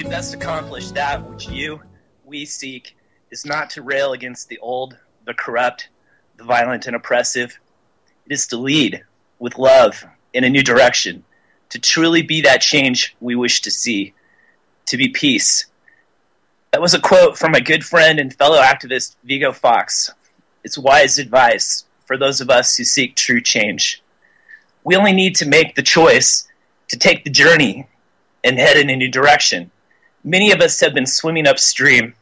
best accomplish that which we seek is not to rail against the old, the corrupt, the violent and oppressive. It is to lead with love in a new direction, to truly be that change we wish to see, to be peace. That was a quote from my good friend and fellow activist Vigo Fox. It's wise advice for those of us who seek true change. We only need to make the choice to take the journey and head in a new direction. Many of us have been swimming upstream,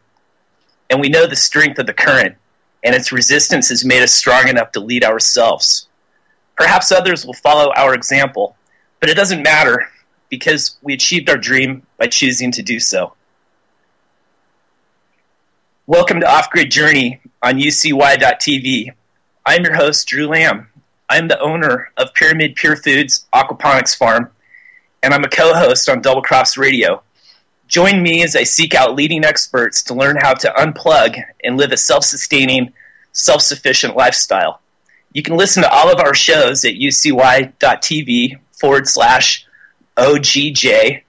and we know the strength of the current, and its resistance has made us strong enough to lead ourselves. Perhaps others will follow our example, but it doesn't matter because we achieved our dream by choosing to do so. Welcome to Off Grid Journey on UCY.tv. I'm your host, Drew Lamb. I'm the owner of Pyramid Pure Foods Aquaponics Farm, and I'm a co-host on Double Cross Radio. Join me as I seek out leading experts to learn how to unplug and live a self-sustaining, self-sufficient lifestyle. You can listen to all of our shows at ucy.tv/OGJ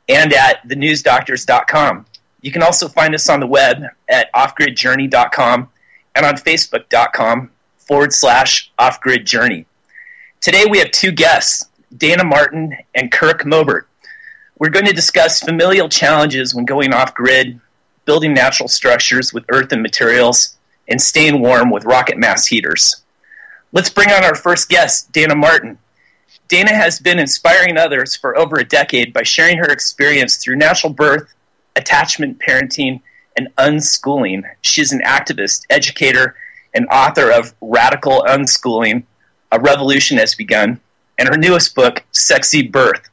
and at thenewsdoctors.com. You can also find us on the web at offgridjourney.com and on facebook.com/offgridjourney. Today we have two guests, Dana Martin and Kirk Mobert. We're going to discuss familial challenges when going off-grid, building natural structures with earth and materials, and staying warm with rocket mass heaters. Let's bring on our first guest, Dana Martin. Dana has been inspiring others for over a decade by sharing her experience through natural birth, attachment parenting, and unschooling. She's an activist, educator, and author of Radical Unschooling, A Revolution Has Begun, and her newest book, Sexy Birth.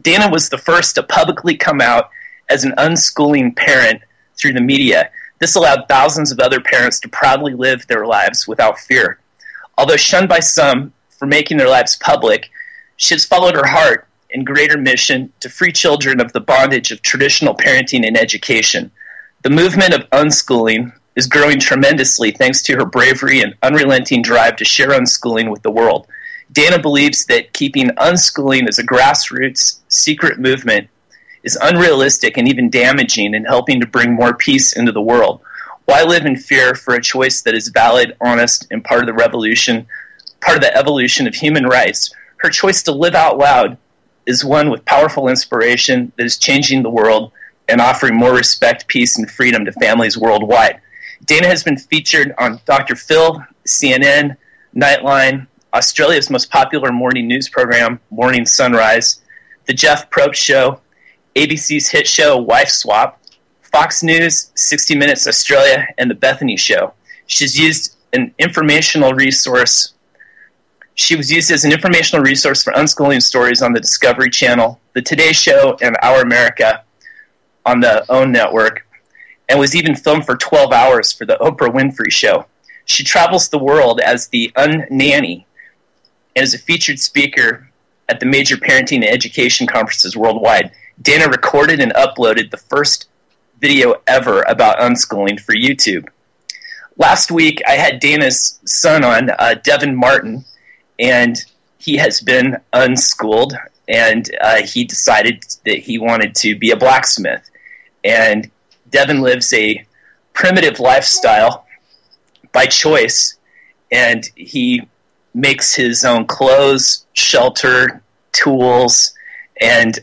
Dana was the first to publicly come out as an unschooling parent through the media. This allowed thousands of other parents to proudly live their lives without fear. Although shunned by some for making their lives public, she has followed her heart and greater mission to free children of the bondage of traditional parenting and education. The movement of unschooling is growing tremendously thanks to her bravery and unrelenting drive to share unschooling with the world. Dana believes that keeping unschooling as a grassroots, secret movement is unrealistic and even damaging in helping to bring more peace into the world. Why live in fear for a choice that is valid, honest, and part of the revolution, part of the evolution of human rights? Her choice to live out loud is one with powerful inspiration that is changing the world and offering more respect, peace, and freedom to families worldwide. Dana has been featured on Dr. Phil, CNN, Nightline, Australia's most popular morning news program, Morning Sunrise, The Jeff Probst Show, ABC's hit show, Wife Swap, Fox News, 60 Minutes Australia, and The Bethany Show. She was used as an informational resource for unschooling stories on the Discovery Channel, The Today Show, and Our America on the OWN network, and was even filmed for 12 hours for the Oprah Winfrey Show. She travels the world as the Unnanny and is a featured speaker at the major parenting and education conferences worldwide. Dana recorded and uploaded the first video ever about unschooling for YouTube. Last week, I had Dana's son on, Devin Martin, and he has been unschooled, and he decided that he wanted to be a blacksmith. And Devin lives a primitive lifestyle by choice, and he makes his own clothes, shelter, tools, and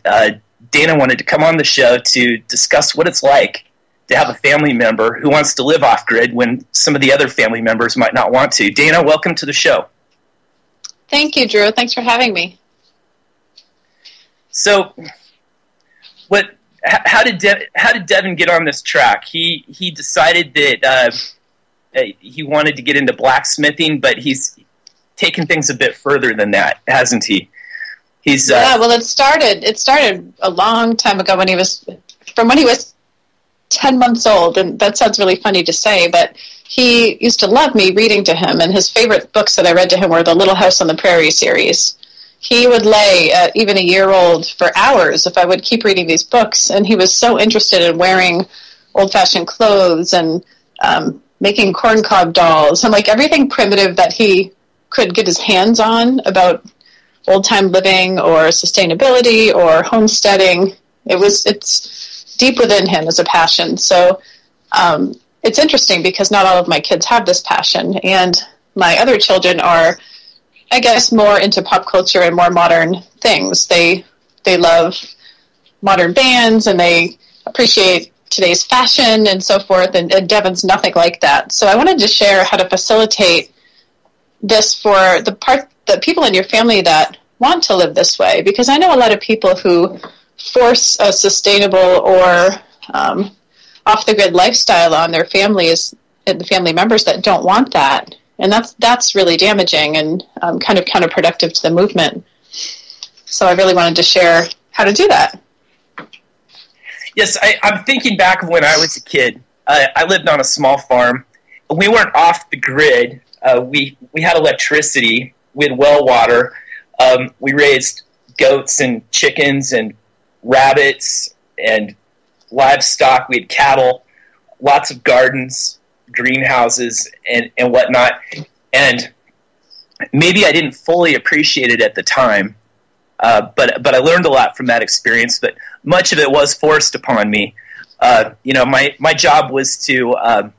Dana wanted to come on the show to discuss what it's like to have a family member who wants to live off-grid when some of the other family members might not want to. Dana, welcome to the show. Thank you, Drew. Thanks for having me. So, how did Devin get on this track? He decided that he wanted to get into blacksmithing, but he's taken things a bit further than that, hasn't he? Well, it started a long time ago when he was 10 months old, and that sounds really funny to say, but he used to love me reading to him, and his favorite books that I read to him were the Little House on the Prairie series. He would lay at even a year old for hours if I would keep reading these books, and he was so interested in wearing old-fashioned clothes and making corncob dolls and like everything primitive that he could get his hands on about old-time living or sustainability or homesteading. It's deep within him as a passion. So it's interesting because not all of my kids have this passion, and my other children are, I guess, more into pop culture and more modern things. They love modern bands, and they appreciate today's fashion and so forth, and Devin's nothing like that. So I wanted to share how to facilitate this for the people in your family that want to live this way, because I know a lot of people who force a sustainable or off-the-grid lifestyle on their families and the family members that don't want that, and that's really damaging and kind of counterproductive to the movement. So I really wanted to share how to do that. Yes, I'm thinking back of when I was a kid. I lived on a small farm. We weren't off the grid. We had electricity. We had well water. We raised goats and chickens and rabbits and livestock. We had cattle, lots of gardens, greenhouses, and whatnot. And maybe I didn't fully appreciate it at the time, but I learned a lot from that experience. But much of it was forced upon me. My job was to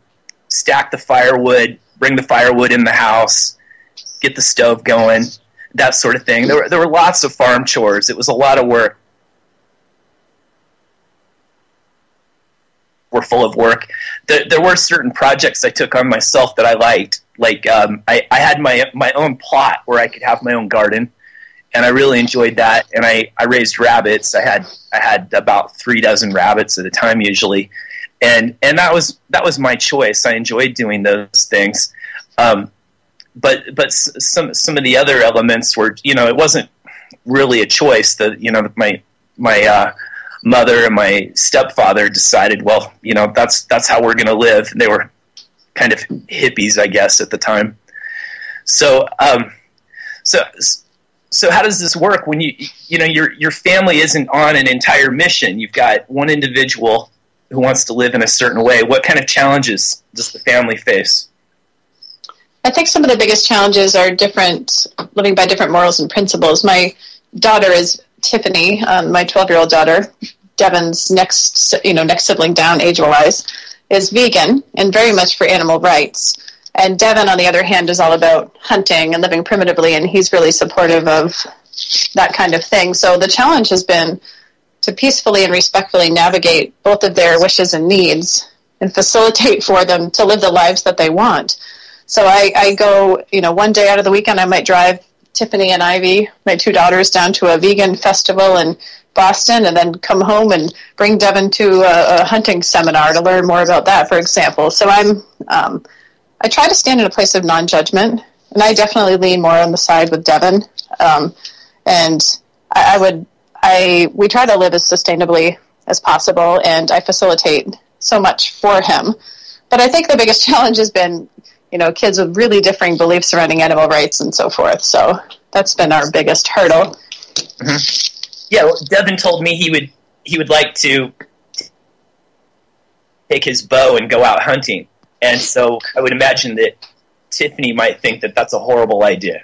stack the firewood, bring the firewood in the house, get the stove going, that sort of thing. There were lots of farm chores. It was a lot of work. We're full of work. There were certain projects I took on myself that I liked. Like I had my own plot where I could have my own garden, and I really enjoyed that. And I raised rabbits. I had about 3 dozen rabbits at a time usually, and that was my choice. I enjoyed doing those things. But some of the other elements were, it wasn't really a choice. My mother and my stepfather decided, well, that's how we're going to live. They were kind of hippies, I guess, at the time. So how does this work when your family isn't on an entire mission? You've got one individual who wants to live in a certain way. What kind of challenges does the family face? I think some of the biggest challenges are living by different morals and principles. My daughter is Tiffany, my 12-year-old daughter. Devin's next sibling down age-wise, is vegan and very much for animal rights. And Devin, on the other hand, is all about hunting and living primitively, and he's really supportive of that kind of thing. So the challenge has been to peacefully and respectfully navigate both of their wishes and needs and facilitate for them to live the lives that they want. So I go, one day out of the weekend, I might drive Tiffany and Ivy, my 2 daughters, down to a vegan festival in Boston, and then come home and bring Devin to a hunting seminar to learn more about that, for example. So I try to stand in a place of non-judgment, and I definitely lean more on the side with Devin. And we try to live as sustainably as possible, and I facilitate so much for him. But I think the biggest challenge has been, kids with really differing beliefs surrounding animal rights and so forth. So that's been our biggest hurdle. Mm-hmm. Yeah, well, Devin told me he would like to take his bow and go out hunting. And so I would imagine that Tiffany might think that that's a horrible idea.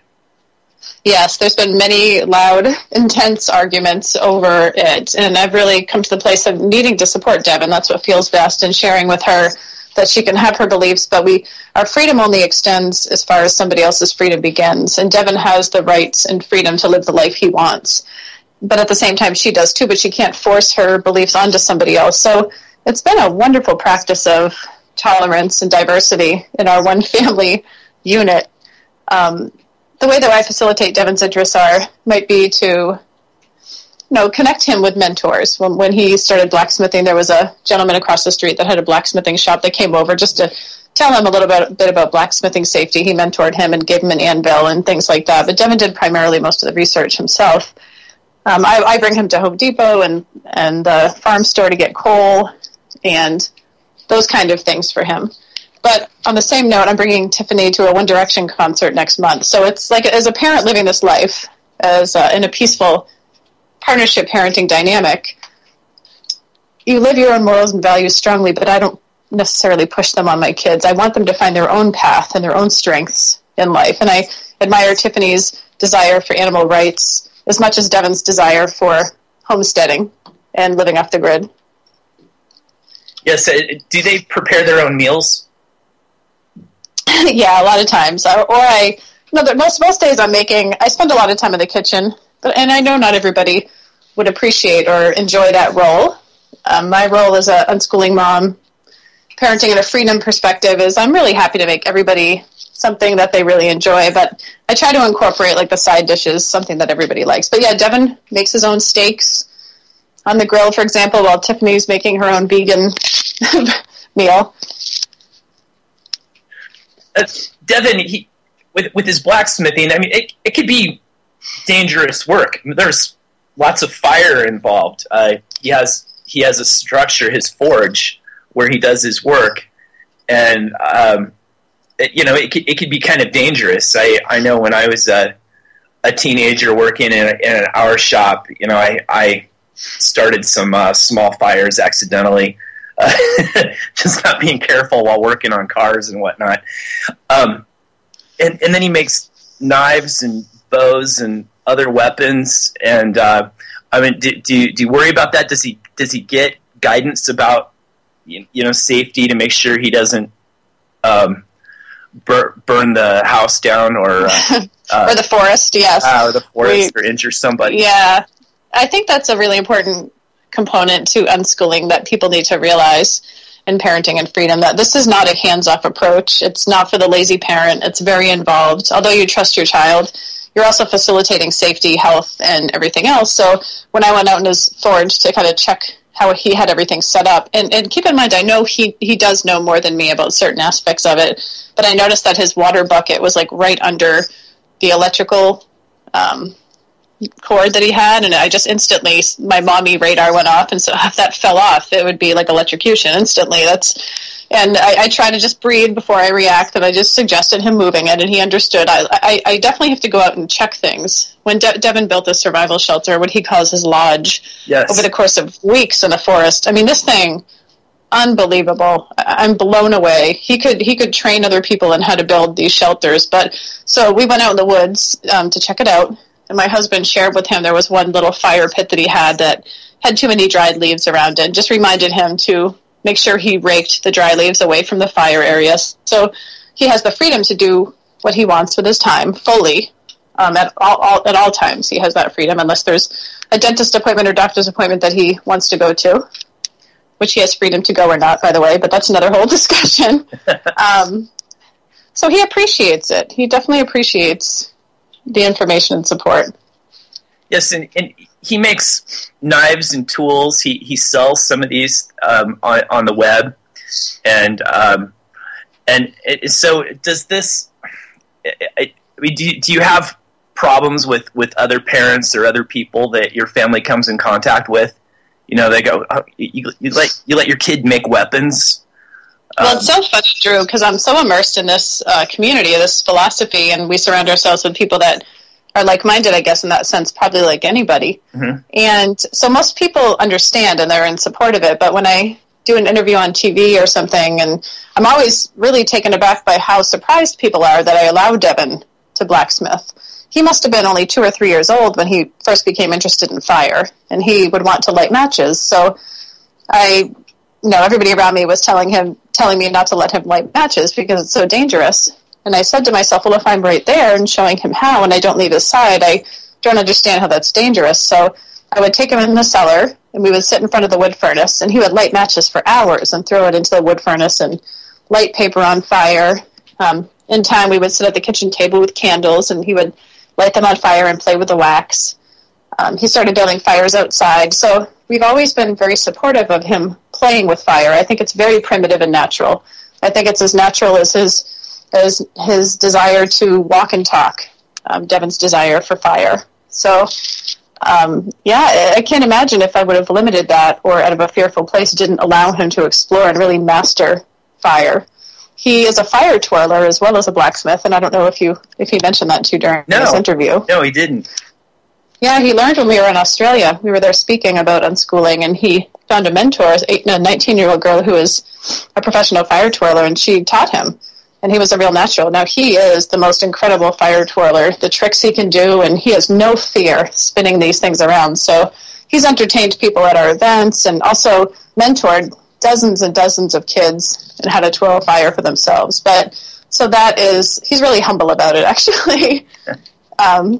Yes, there's been many loud, intense arguments over it. And I've really come to the place of needing to support Devin. That's what feels best, and sharing with her that she can have her beliefs, but our freedom only extends as far as somebody else's freedom begins. And Devin has the rights and freedom to live the life he wants. But at the same time, she does too, but she can't force her beliefs onto somebody else. So it's been a wonderful practice of tolerance and diversity in our one family unit. The way that I facilitate Devin's interests might be to connect him with mentors. When he started blacksmithing, there was a gentleman across the street that had a blacksmithing shop that came over just to tell him a little bit about blacksmithing safety. He mentored him and gave him an anvil and things like that. But Devin did primarily most of the research himself. I bring him to Home Depot and the farm store to get coal and those kind of things for him. But on the same note, I'm bringing Tiffany to a One Direction concert next month. So it's like, as a parent living this life, as in a peaceful partnership parenting dynamic, you live your own morals and values strongly, but I don't necessarily push them on my kids. I want them to find their own path and their own strengths in life. And I admire Tiffany's desire for animal rights as much as Devin's desire for homesteading and living off the grid. Yes. Do they prepare their own meals? Yeah, a lot of times. Most days I spend a lot of time in the kitchen, and I know not everybody would appreciate or enjoy that role. My role as an unschooling mom, parenting in a freedom perspective, is I'm really happy to make everybody something that they really enjoy, but I try to incorporate like the side dishes, something that everybody likes. But yeah, Devin makes his own steaks on the grill, for example, while Tiffany's making her own vegan meal. Devin, with his blacksmithing, I mean, it could be dangerous work. There's lots of fire involved. He has a structure, his forge, where he does his work, and it could be kind of dangerous. I know when I was a teenager working in an hour shop, I started some small fires accidentally, just not being careful while working on cars and whatnot. And then he makes knives and bows and other weapons. And I mean, do you worry about that? Does he get guidance about safety to make sure he doesn't burn the house down or or the forest? Yes, or the forest, or injure somebody. Yeah, I think that's a really important component to unschooling that people need to realize in parenting and freedom, that this is not a hands-off approach. It's not for the lazy parent. It's very involved. Although you trust your child, you're also facilitating safety, health, and everything else. So when I went out in his forge to kind of check how he had everything set up, and keep in mind, I know he does know more than me about certain aspects of it, but I noticed that his water bucket was like right under the electrical cord that he had, and I just instantly, my mommy radar went off, and so if that fell off, it would be like electrocution instantly. And I try to just breathe before I react, and I just suggested him moving it, and he understood. I definitely have to go out and check things. When Devin built this survival shelter, what he calls his lodge, yes, over the course of weeks in the forest, I mean, this thing, unbelievable. I'm blown away. He could train other people in how to build these shelters. But so we went out in the woods to check it out, and my husband shared with him there was one little fire pit that he had that had too many dried leaves around it. Just reminded him to make sure he raked the dry leaves away from the fire areas. So he has the freedom to do what he wants with his time fully. At all times, he has that freedom, unless there's a dentist appointment or doctor's appointment that he wants to go to, which he has freedom to go or not, by the way, but that's another whole discussion. So he appreciates it. He definitely appreciates the information and support. Yes, and he makes knives and tools. He sells some of these on the web, and so does this. Do you have problems with other parents or other people that your family comes in contact with? They go, oh, you let your kid make weapons. Well, it's so funny, Drew, because I'm so immersed in this community, this philosophy, and we surround ourselves with people that are like-minded, I guess, in that sense, probably like anybody. Mm-hmm. And so most people understand and they're in support of it, but when I do an interview on TV or something, and I'm always really taken aback by how surprised people are that I allowed Devin to blacksmith. He must have been only 2 or 3 years old when he first became interested in fire, and he would want to light matches. So everybody around me was telling me not to let him light matches because it's so dangerous. And I said to myself, well, if I'm right there and showing him how and I don't leave his side, I don't understand how that's dangerous. So I would take him in the cellar, and we would sit in front of the wood furnace, and he would light matches for hours and throw it into the wood furnace and light paper on fire. In time, we would sit at the kitchen table with candles, and he would light them on fire and play with the wax. He started building fires outside. So we've always been very supportive of him playing with fire. I think it's very primitive and natural. I think it's as natural as his desire to walk and talk, Devin's desire for fire. So, I can't imagine if I would have limited that or out of a fearful place didn't allow him to explore and really master fire. He is a fire twirler as well as a blacksmith, and I don't know if he mentioned that to you during this interview. No, he didn't. Yeah, he learned when we were in Australia. We were there speaking about unschooling, and he found a mentor, a 19-year-old girl who is a professional fire twirler, and she taught him, and he was a real natural. Now, he is the most incredible fire twirler, the tricks he can do, and he has no fear spinning these things around. So he's entertained people at our events and also mentored dozens and dozens of kids and how to twirl a fire for themselves. But so he's really humble about it, actually.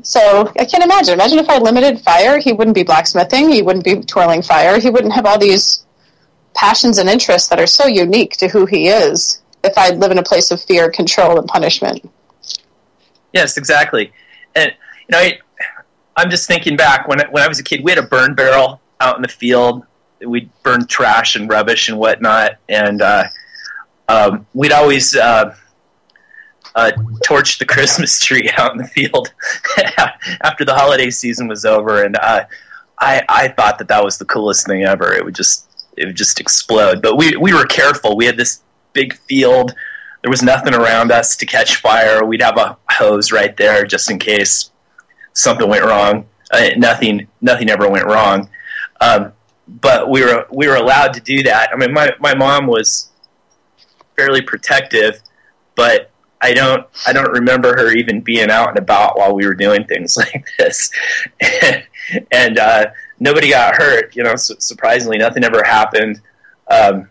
So I can't imagine. Imagine if I limited fire, he wouldn't be blacksmithing, he wouldn't be twirling fire, he wouldn't have all these passions and interests that are so unique to who he is if I live in a place of fear, control, and punishment. Yes, exactly. And, I'm just thinking back, when I was a kid, we had a burn barrel out in the field. We'd burn trash and rubbish and whatnot, and we'd always torch the Christmas tree out in the field after the holiday season was over, and I thought that was the coolest thing ever. It would just explode. But we were careful. We had this big field. There was nothing around us to catch fire. We'd have a hose right there just in case something went wrong. Nothing ever went wrong. But we were allowed to do that. I mean, my mom was fairly protective, but I don't remember her even being out and about while we were doing things like this. And nobody got hurt. Surprisingly, nothing ever happened. And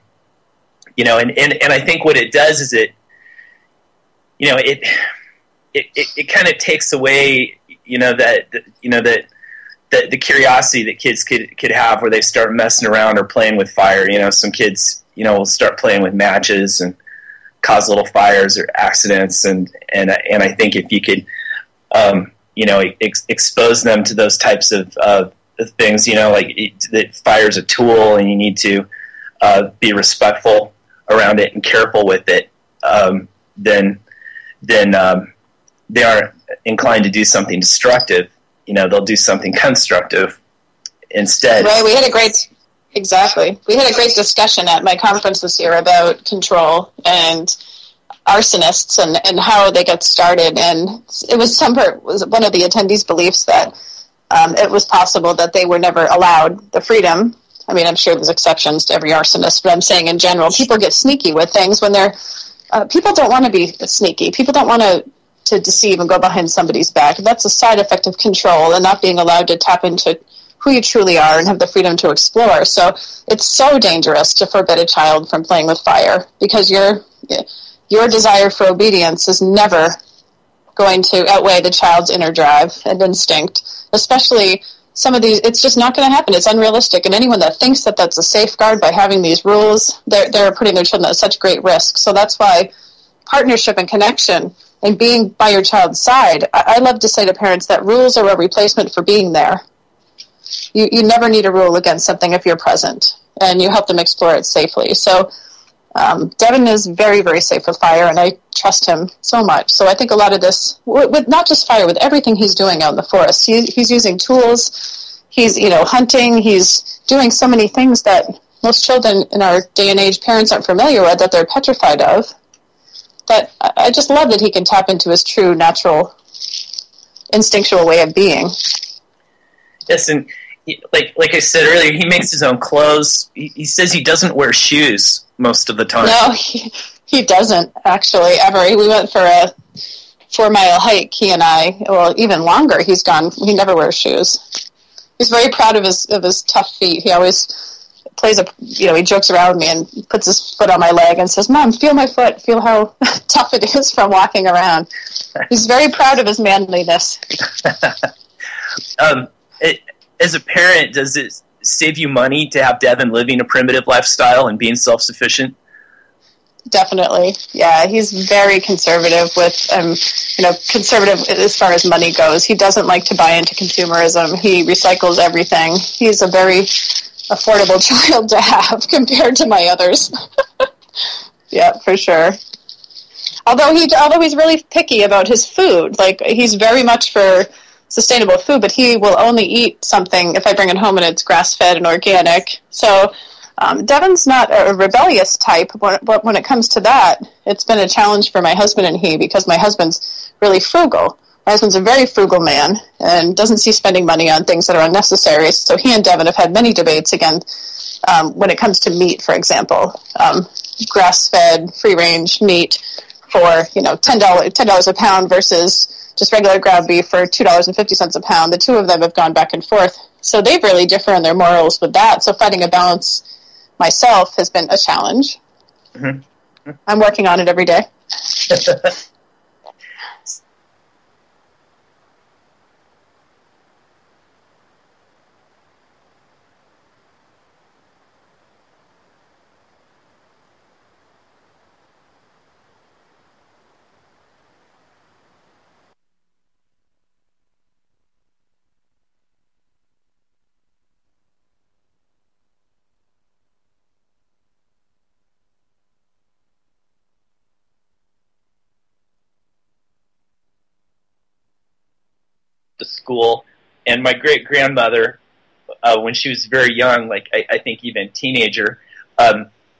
I think what it does is it kind of takes away the curiosity that kids could have where they start messing around or playing with fire. Some kids will start playing with matches and cause little fires or accidents, and I think if you could expose them to those types of things, that fire's a tool and you need to be respectful around it and careful with it, then they aren't inclined to do something destructive. They'll do something constructive instead. Right. We had a great discussion at my conference this year about control and arsonists and how they get started. And it was one of the attendees' beliefs that it was possible that they were never allowed the freedom. I mean, I'm sure there's exceptions to every arsonist, but I'm saying in general, people get sneaky with things when they're people don't want to be sneaky. People don't want to deceive and go behind somebody's back. That's a side effect of control and not being allowed to tap into who you truly are and have the freedom to explore. So it's so dangerous to forbid a child from playing with fire, because your desire for obedience is never going to outweigh the child's inner drive and instinct. Especially some of these, it's just not going to happen. It's unrealistic. And anyone that thinks that that's a safeguard by having these rules, they're putting their children at such great risk. So that's why partnership and connection and being by your child's side, I love to say to parents that rules are a replacement for being there. You never need a rule against something if you're present, and you help them explore it safely. So Devin is very, very safe with fire, and I trust him so much. So I think a lot of this, with not just fire, with everything he's doing out in the forest, he's using tools, he's hunting, he's doing so many things that most children in our day and age, parents aren't familiar with, that they're petrified of. That I just love that he can tap into his true, natural, instinctual way of being. Yes, and like I said earlier, he makes his own clothes. He says he doesn't wear shoes most of the time. No, he doesn't, actually, ever. We went for a 4-mile hike, he and I. Well, even longer, he never wears shoes. He's very proud of his tough feet. He always plays he jokes around with me and puts his foot on my leg and says, "Mom, feel my foot, feel how tough it is from walking around." He's very proud of his manliness. As a parent, does it save you money to have Devin living a primitive lifestyle and being self-sufficient? Definitely. Yeah, he's very conservative with, conservative as far as money goes. He doesn't like to buy into consumerism. He recycles everything. He's a very affordable child to have compared to my others. Yeah, for sure. Although he's really picky about his food. Like, he's very much for sustainable food, but he will only eat something if I bring it home and it's grass-fed and organic. So Devin's not a rebellious type, but when it comes to that, it's been a challenge for my husband and he, because my husband's really frugal. My husband's a very frugal man and doesn't see spending money on things that are unnecessary. So he and Devin have had many debates again when it comes to meat, for example. Grass-fed, free-range meat for $10 a pound versus just regular ground beef for $2.50 a pound. The two of them have gone back and forth. So they really differ in their morals with that. So finding a balance myself has been a challenge. Mm-hmm. I'm working on it every day. To school, and my great grandmother, when she was very young, like I think even teenager,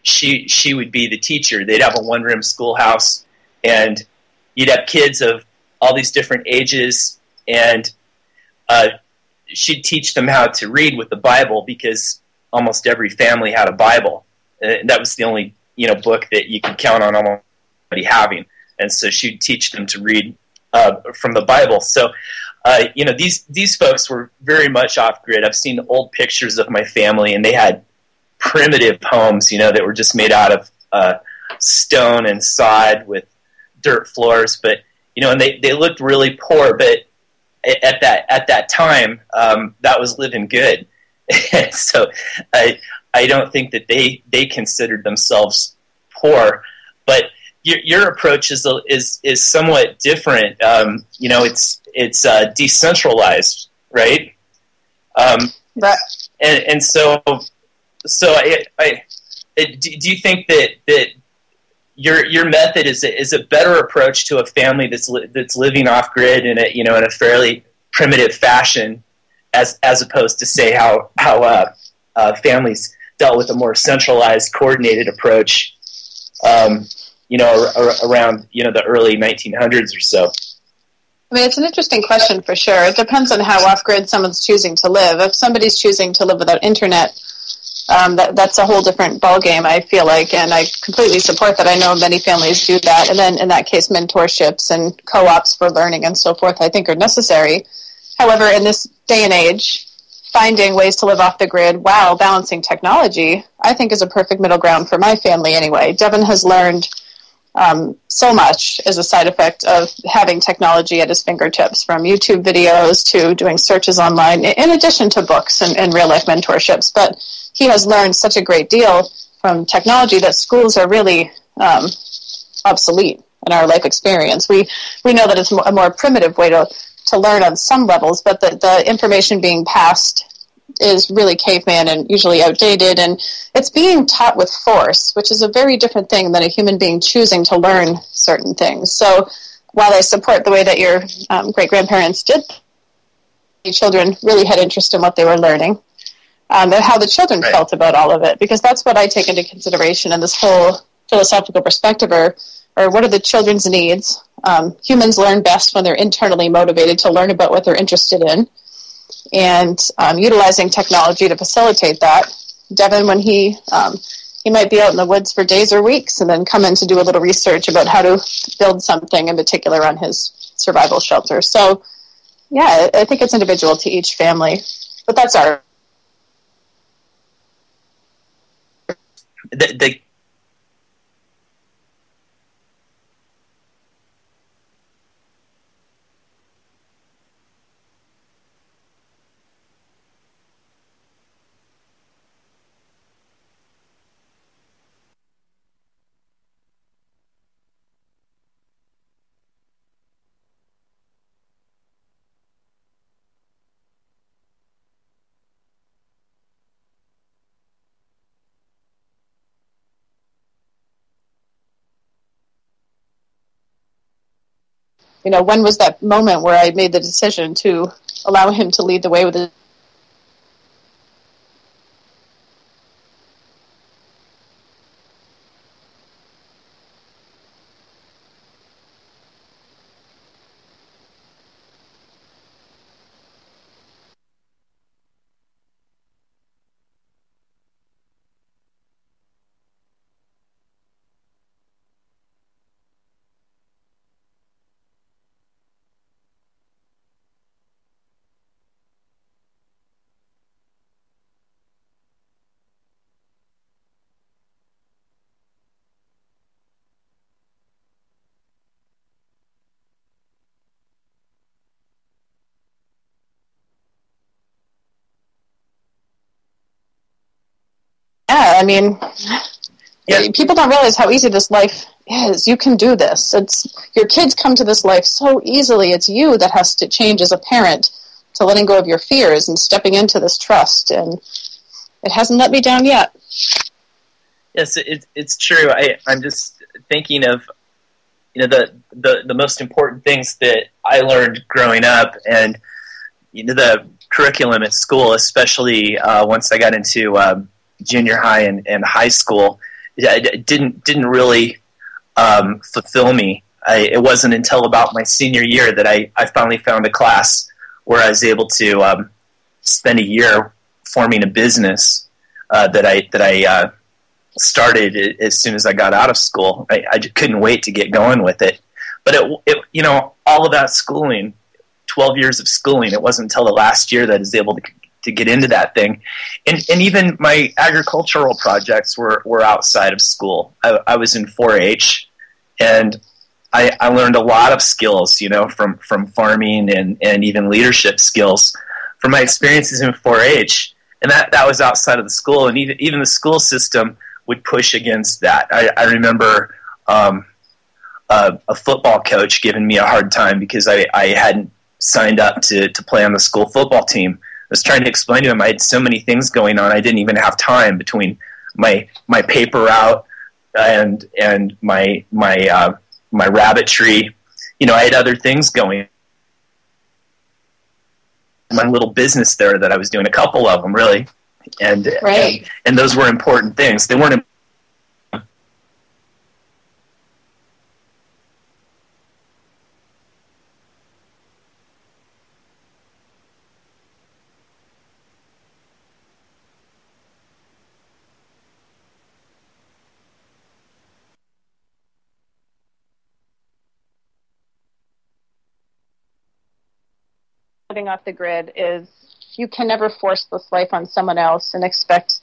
she would be the teacher. They'd have a one-room schoolhouse, and you'd have kids of all these different ages, and she'd teach them how to read with the Bible, because almost every family had a Bible. And that was the only book that you could count on almost anybody having. And so she'd teach them to read from the Bible. So these folks were very much off grid. I've seen old pictures of my family, and they had primitive homes, that were just made out of stone and sod with dirt floors. But and they looked really poor. But at that time, that was living good. So I don't think that they considered themselves poor. But your approach is somewhat different. It's decentralized, right? Right. And so I do you think that your method is a better approach to a family that's living off grid in a fairly primitive fashion, as opposed to, say, how families dealt with a more centralized, coordinated approach, around the early 1900s or so? I mean, it's an interesting question for sure. It depends on how off-grid someone's choosing to live. If somebody's choosing to live without internet, that's a whole different ballgame, I feel like, and I completely support that. I know many families do that, and then in that case, mentorships and co-ops for learning and so forth, I think, are necessary. However, in this day and age, finding ways to live off the grid while balancing technology, I think, is a perfect middle ground for my family anyway. Devin has learned so much as a side effect of having technology at his fingertips, from YouTube videos to doing searches online, in addition to books and real-life mentorships. But he has learned such a great deal from technology that schools are really obsolete in our life experience. We know that it's a more primitive way to learn on some levels, but the information being passed is really caveman and usually outdated, and it's being taught with force, which is a very different thing than a human being choosing to learn certain things. So while I support the way that your great-grandparents did, the children really had interest in what they were learning, and how the children felt about all of it, because that's what I take into consideration in this whole philosophical perspective, or what are the children's needs. Humans learn best when they're internally motivated to learn about what they're interested in, and utilizing technology to facilitate that. Devin, when he might be out in the woods for days or weeks and then come in to do a little research about how to build something in particular on his survival shelter. So, yeah, I think it's individual to each family. But that's our... The when was that moment where I made the decision to allow him to lead the way with it? Yeah, I mean, Yeah. people don't realize how easy this life is. You can do this. Your kids come to this life so easily. It's you that has to change as a parent to letting go of your fears and stepping into this trust. And it hasn't let me down yet. Yes, it's true. I'm just thinking of, the most important things that I learned growing up, and the curriculum at school, especially once I got into junior high and high school, it didn't really fulfill me. It wasn't until about my senior year that I finally found a class where I was able to spend a year forming a business that I started as soon as I got out of school. I just couldn't wait to get going with it. But all of that schooling, 12 years of schooling, it wasn't until the last year that I was able to get into that thing. And even my agricultural projects were outside of school. I was in 4-H, and I learned a lot of skills, from farming and even leadership skills from my experiences in 4-H. And that was outside of the school, and even the school system would push against that. I remember a football coach giving me a hard time because I hadn't signed up to play on the school football team. I was trying to explain to him I had so many things going on. I didn't even have time between my paper route and my rabbitry. I had other things going. My little business there that I was doing, a couple of them really, and right. and those were important things. They weren't. Living off the grid is you can never force this life on someone else and expect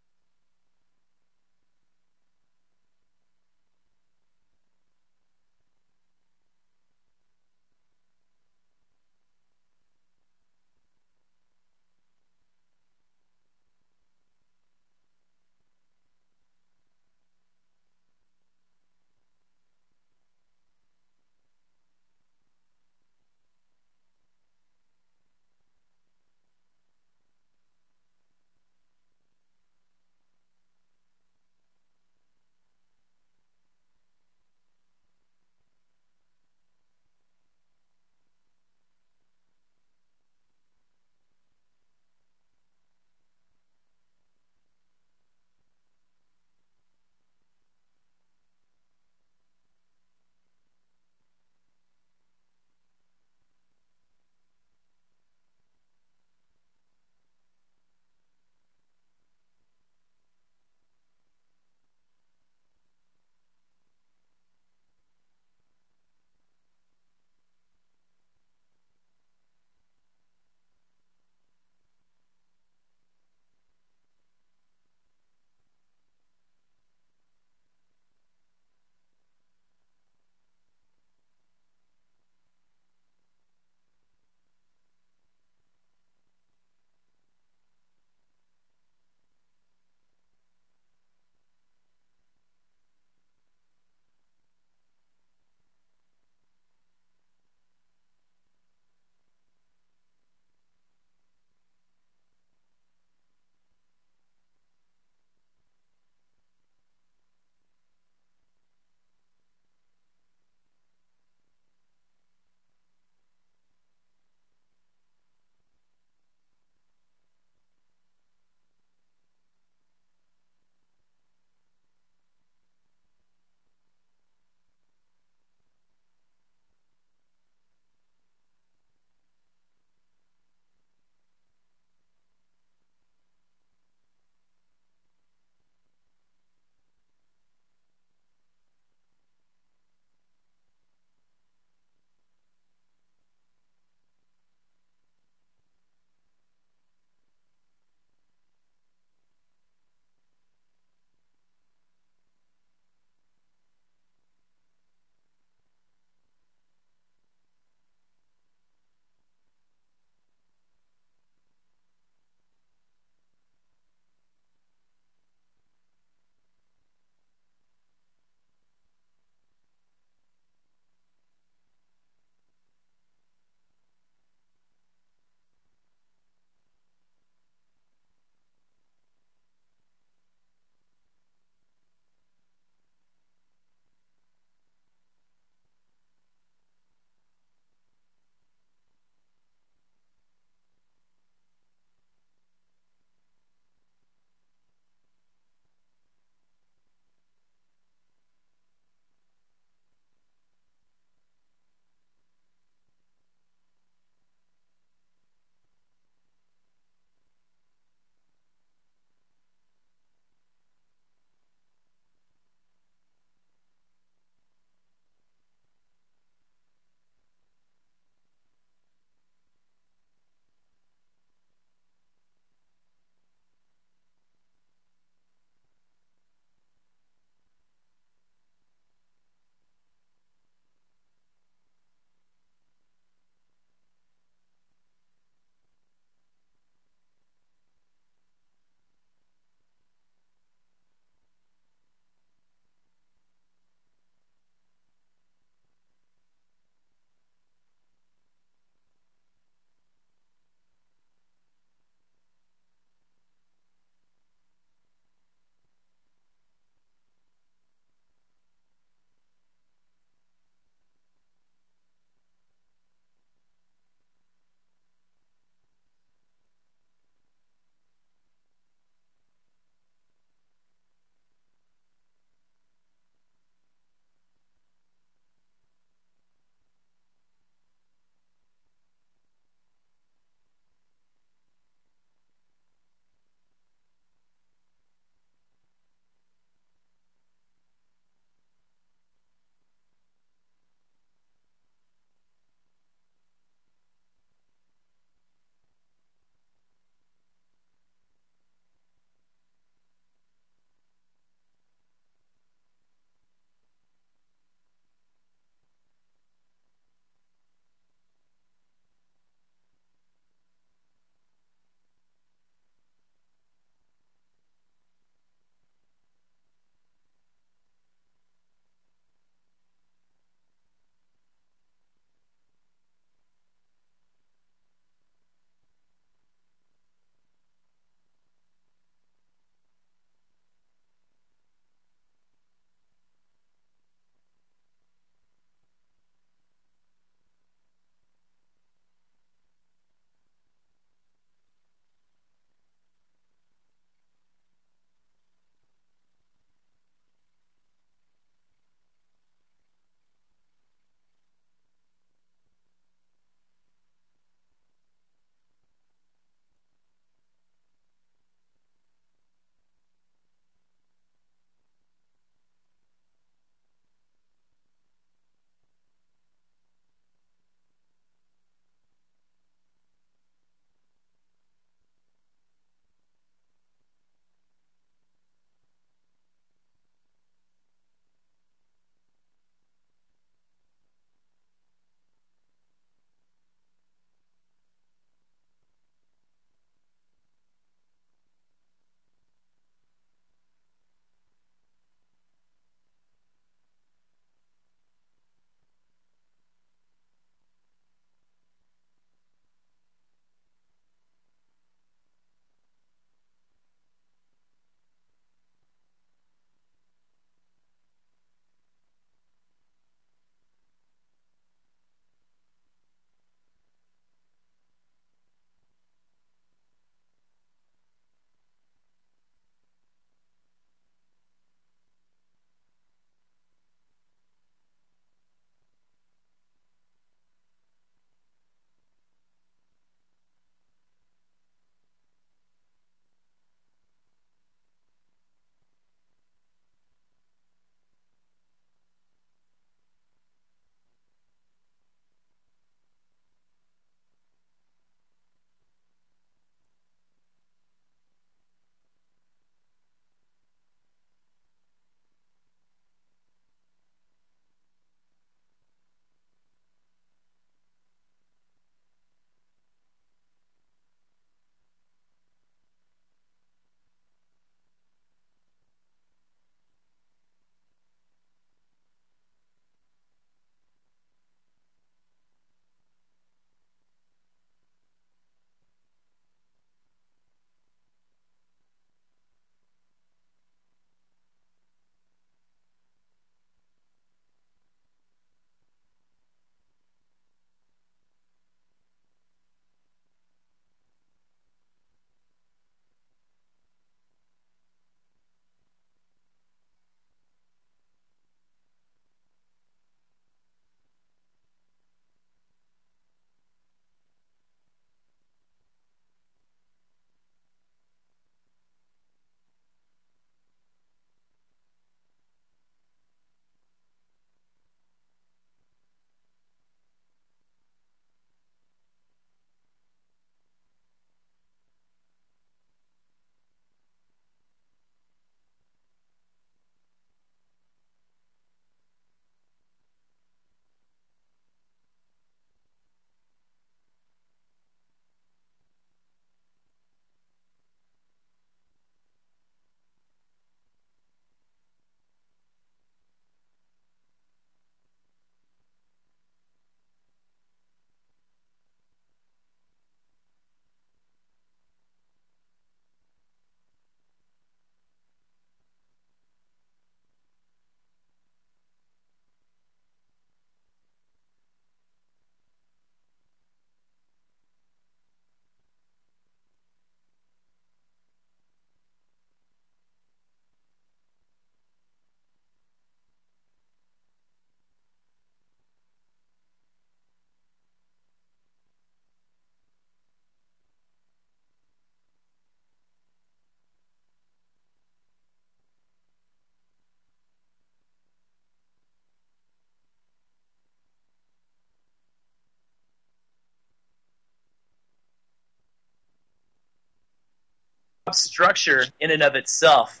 structure in and of itself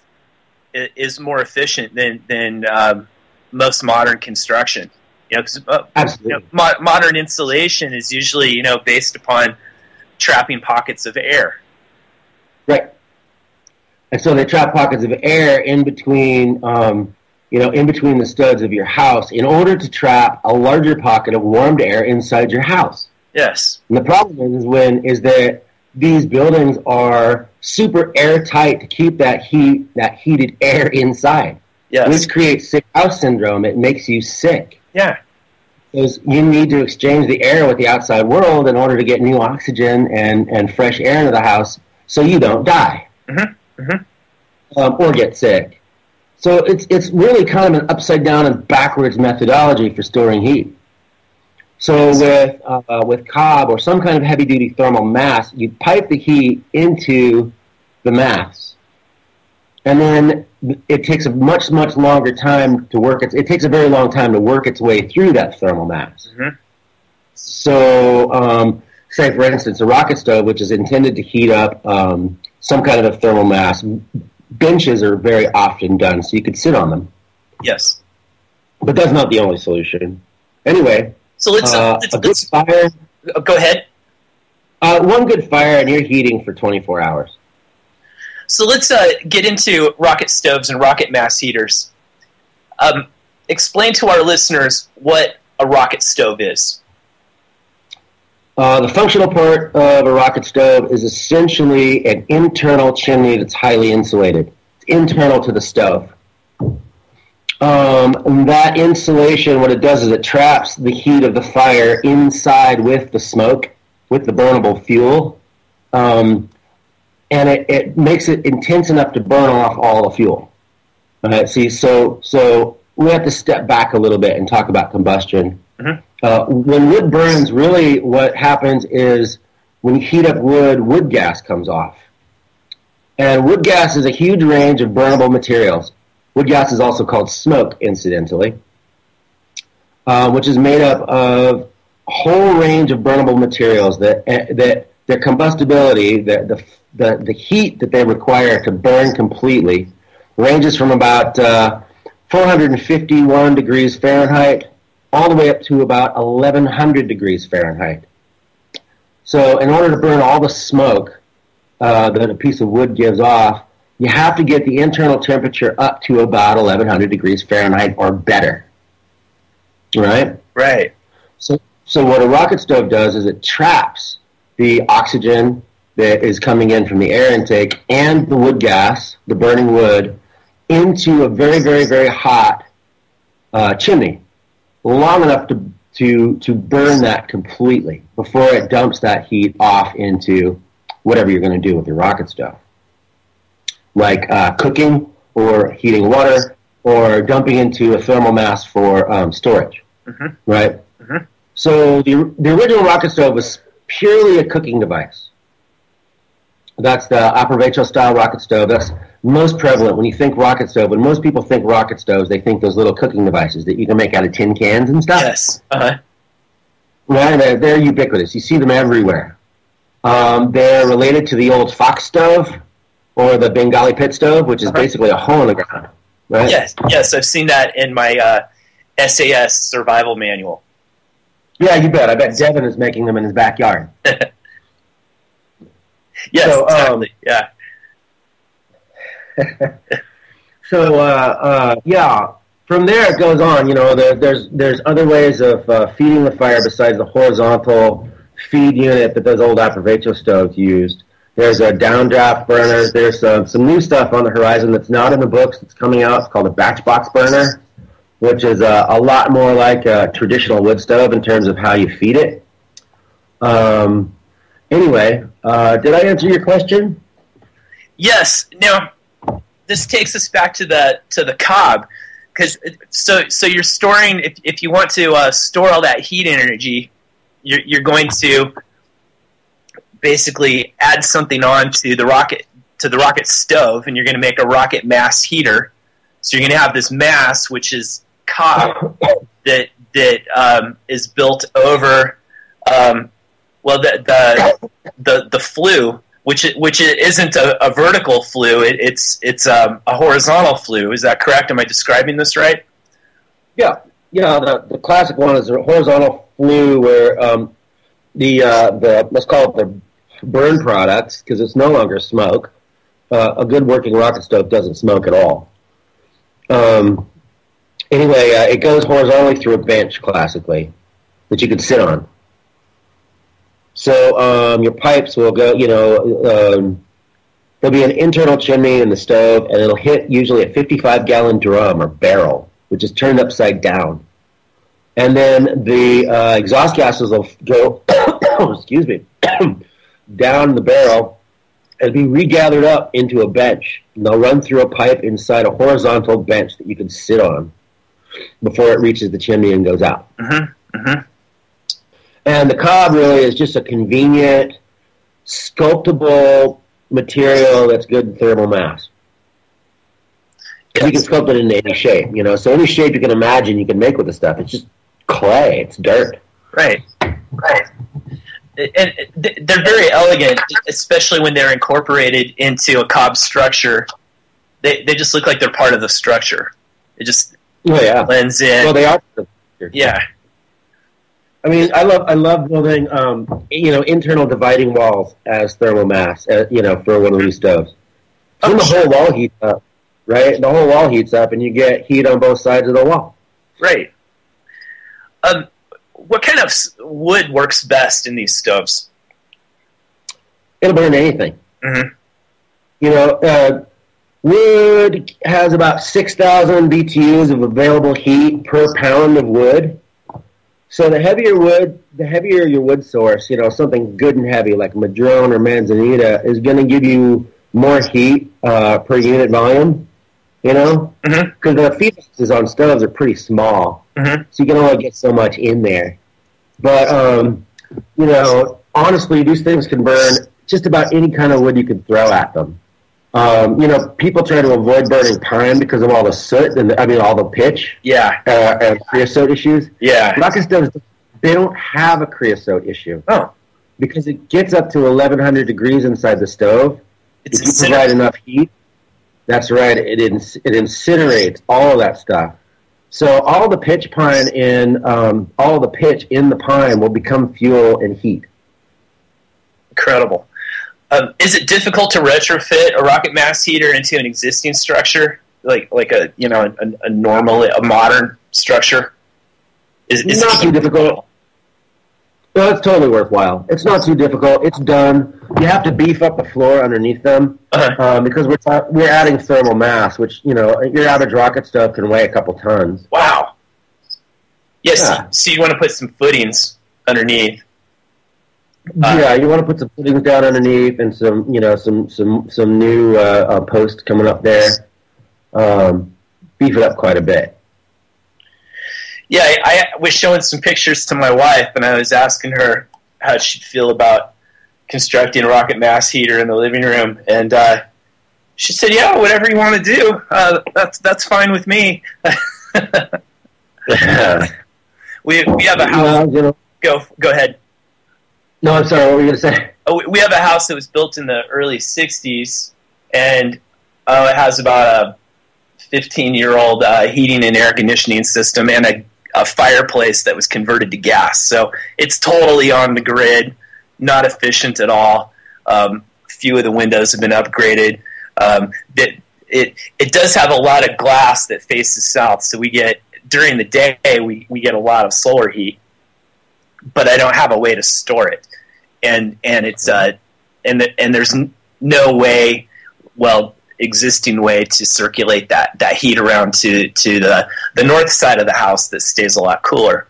is more efficient than most modern construction. Absolutely. Modern insulation is usually based upon trapping pockets of air. Right. And so they trap pockets of air in between, in between the studs of your house in order to trap a larger pocket of warmed air inside your house. Yes. And the problem is that these buildings are super airtight to keep that heated air inside. Yes. Which creates sick house syndrome. It makes you sick. Yeah. Because you need to exchange the air with the outside world in order to get new oxygen and fresh air into the house so you don't die. Mm-hmm. Mm-hmm. Or get sick. So it's really kind of an upside down and backwards methodology for storing heat. So with cob or some kind of heavy duty thermal mass, you pipe the heat into the mass, and then it takes a much longer time to work. It takes a very long time to work its way through that thermal mass. Mm-hmm. So, say for instance, a rocket stove, which is intended to heat up some kind of a thermal mass. Benches are very often done, so you could sit on them. Yes. But that's not the only solution. Anyway, so let's good fire. Go ahead. One good fire, and you're heating for 24 hours. So let's get into rocket stoves and rocket mass heaters. Explain to our listeners what a rocket stove is. The functional part of a rocket stove is essentially an internal chimney that's highly insulated. It's internal to the stove. And that insulation, what it does is it traps the heat of the fire inside with the smoke, with the burnable fuel, and it makes it intense enough to burn off all the fuel. All right, see, so we have to step back a little bit and talk about combustion. Mm-hmm. When wood burns, really what happens is when you heat up wood gas comes off. And wood gas is a huge range of burnable materials. Wood gas is also called smoke, incidentally, which is made up of a whole range of burnable materials that their combustibility, the heat that they require to burn completely, ranges from about 451 degrees Fahrenheit all the way up to about 1,100 degrees Fahrenheit. So in order to burn all the smoke that a piece of wood gives off, you have to get the internal temperature up to about 1,100 degrees Fahrenheit or better. Right? Right. So what a rocket stove does is it traps the oxygen that is coming in from the air intake and the wood gas, the burning wood, into a very, very, very hot chimney, long enough to burn that completely before it dumps that heat off into whatever you're going to do with your rocket stove, like cooking or heating water or dumping into a thermal mass for storage. Mm-hmm. Right? Mm-hmm. So the original rocket stove was purely a cooking device. That's the Approvecho style rocket stove. That's most prevalent when you think rocket stove. When most people think rocket stoves, they think those little cooking devices that you can make out of tin cans and stuff. Yes. Uh-huh. Right, they're ubiquitous. You see them everywhere. They're related to the old Fox stove or the Bengali pit stove, which is basically a hole in the ground. Right? Yes, I've seen that in my SAS survival manual. Yeah, you bet. I bet Devin is making them in his backyard. Yes, so, exactly. Yeah. Yeah. From there it goes on. There's other ways of feeding the fire besides the horizontal feed unit that those old Approvecho stoves used. There's a downdraft burners. There's some new stuff on the horizon that's not in the books that's coming out. It's called a batch box burner, which is a lot more like a traditional wood stove in terms of how you feed it. Anyway, did I answer your question? Yes. Now, this takes us back to the cob, because so you're storing. If you want to store all that heat energy, you're going to basically add something on to the rocket stove, and you're going to make a rocket mass heater. So you're going to have this mass, which is cob, that is built over. The flue, which isn't a vertical flue. It's a horizontal flue. Is that correct? Am I describing this right? Yeah. The classic one is a horizontal flue where the let's call it the burn products, because it's no longer smoke. A good working rocket stove doesn't smoke at all. Anyway, it goes horizontally through a bench, classically, that you can sit on. So your pipes will go, there'll be an internal chimney in the stove, and it'll hit usually a 55-gallon drum or barrel, which is turned upside down. And then the exhaust gases will go, excuse me, down the barrel and be regathered up into a bench. And they'll run through a pipe inside a horizontal bench that you can sit on before it reaches the chimney and goes out. Mm-hmm. Mm-hmm. And the cob really is just a convenient, sculptable material that's good in thermal mass. Yes. You can sculpt it into any shape, So any shape you can imagine you can make with the stuff. It's just clay. It's dirt. Right. And they're very elegant, especially when they're incorporated into a cob structure. They just look like they're part of the structure. It just blends in. Well, they are. Yeah. I mean, I love building, internal dividing walls as thermal mass, for one of these stoves. When the whole wall heats up, right? The whole wall heats up, and you get heat on both sides of the wall. Right. What kind of wood works best in these stoves? It'll burn anything. Mm-hmm. Wood has about 6,000 BTUs of available heat per pound of wood. So the heavier your wood source, something good and heavy like Madrone or Manzanita, is going to give you more heat per unit volume, Because the feed boxes on stoves are pretty small, so you can only get so much in there. But, honestly, these things can burn just about any kind of wood you can throw at them. People try to avoid burning pine because of all the soot and all the pitch. Yeah. And creosote issues. Yeah. Rocket stoves, they don't have a creosote issue. Oh. Because it gets up to 1,100 degrees inside the stove. If you provide enough heat, that's right, it incinerates all of that stuff. So all the pitch in the pine will become fuel and heat. Incredible. Is it difficult to retrofit a rocket mass heater into an existing structure, like a modern structure? Is not too difficult. No, it's totally worthwhile. It's not too difficult. It's done. You have to beef up the floor underneath them because we're adding thermal mass, which your average rocket stove can weigh a couple tons. Wow. Yes. Yeah. So you want to put some footings underneath. You want to put some footings down underneath and some new posts coming up there. Beef it up quite a bit. Yeah, I was showing some pictures to my wife, and I was asking her how she'd feel about constructing a rocket mass heater in the living room, and she said, "Yeah, whatever you want to do, that's fine with me." We have a house. Go ahead. No, I'm sorry. What were you going to say? We have a house that was built in the early '60s, and it has about a 15-year-old heating and air conditioning system and a fireplace that was converted to gas. So it's totally on the grid, not efficient at all. Few of the windows have been upgraded. It does have a lot of glass that faces south, so we get during the day we get a lot of solar heat, but I don't have a way to store it, and it's and there's no way, existing way to circulate that heat around to the north side of the house that stays a lot cooler.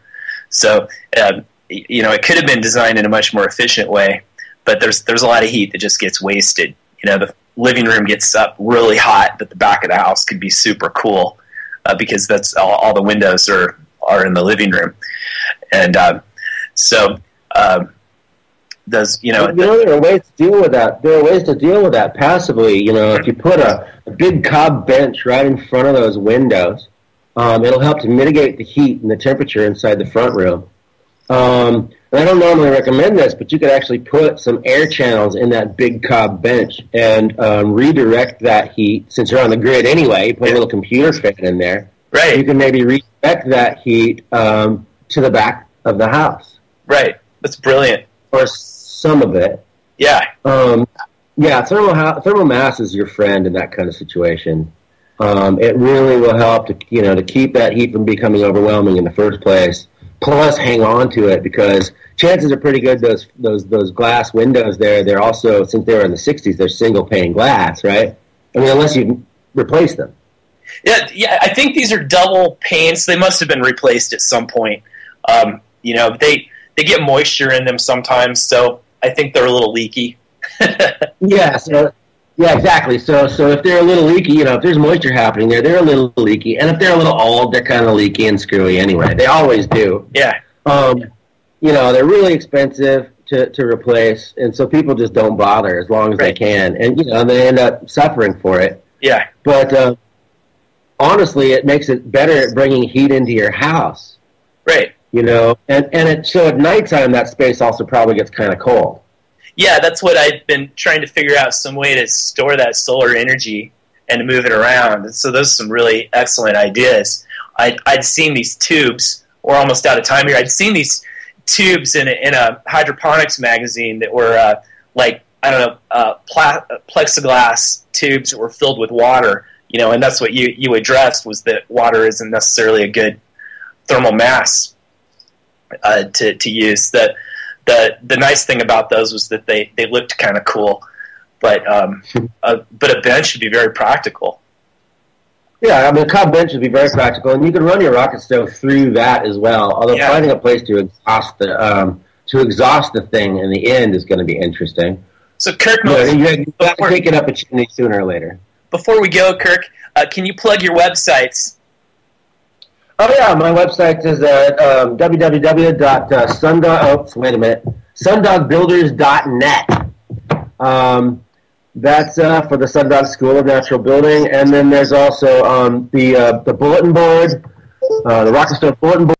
So it could have been designed in a much more efficient way, but there's a lot of heat that just gets wasted. The living room gets up really hot, but the back of the house could be super cool because that's all the windows are in the living room, and there are ways to deal with that. There are ways to deal with that passively. If you put a big cob bench right in front of those it'll help to mitigate the heat and the temperature inside the front room. I don't normally recommend this, but you could actually put some air channels in that big cob bench and redirect that heat. Since you're on the grid anyway, you put a little computer fan in there. Right. You can maybe redirect that heat to the back of the house. Right. That's brilliant. Or some of it. Yeah. Yeah, thermal mass is your friend in that kind of situation. It really will help to keep that heat from becoming overwhelming in the first place. Plus, hang on to it, because chances are pretty good those glass windows there. They're also, since they were in the '60s, they're single pane glass, right? I mean, unless you replace them. Yeah. I think these are double panes. They must have been replaced at some point. They get moisture in them sometimes, so I think they're a little leaky. Yeah, exactly. So if they're a little leaky, if there's moisture happening there, they're a little leaky. And if they're a little old, they're kind of leaky and screwy anyway. They always do. Yeah. They're really expensive to replace, and so people just don't bother as long as they can. And, they end up suffering for it. Yeah. But honestly, it makes it better at bringing heat into your house. Right. So at nighttime, that space also probably gets kind of cold. Yeah, that's what I've been trying to figure out, some way to store that solar energy and to move it around. And so those are some really excellent ideas. I'd seen these tubes. We're almost out of time here. I'd seen these tubes in a hydroponics magazine that were plexiglass tubes that were filled with water. And that's what you addressed, was that water isn't necessarily a good thermal mass to use. The nice thing about those was that they looked kind of cool, but a bench should be very practical. Yeah, I mean, a cob bench would be very practical, and you can run your rocket stove through that as well. Although finding a place to exhaust the thing in the end is going to be interesting. So, Kirk, you have to take it up a chimney sooner or later. Before we go, Kirk, can you plug your websites? Oh yeah, my website is sundogbuilders.net. That's for the Sundog School of Natural Building, and then there's also the bulletin board, the Rocket Stove bulletin board.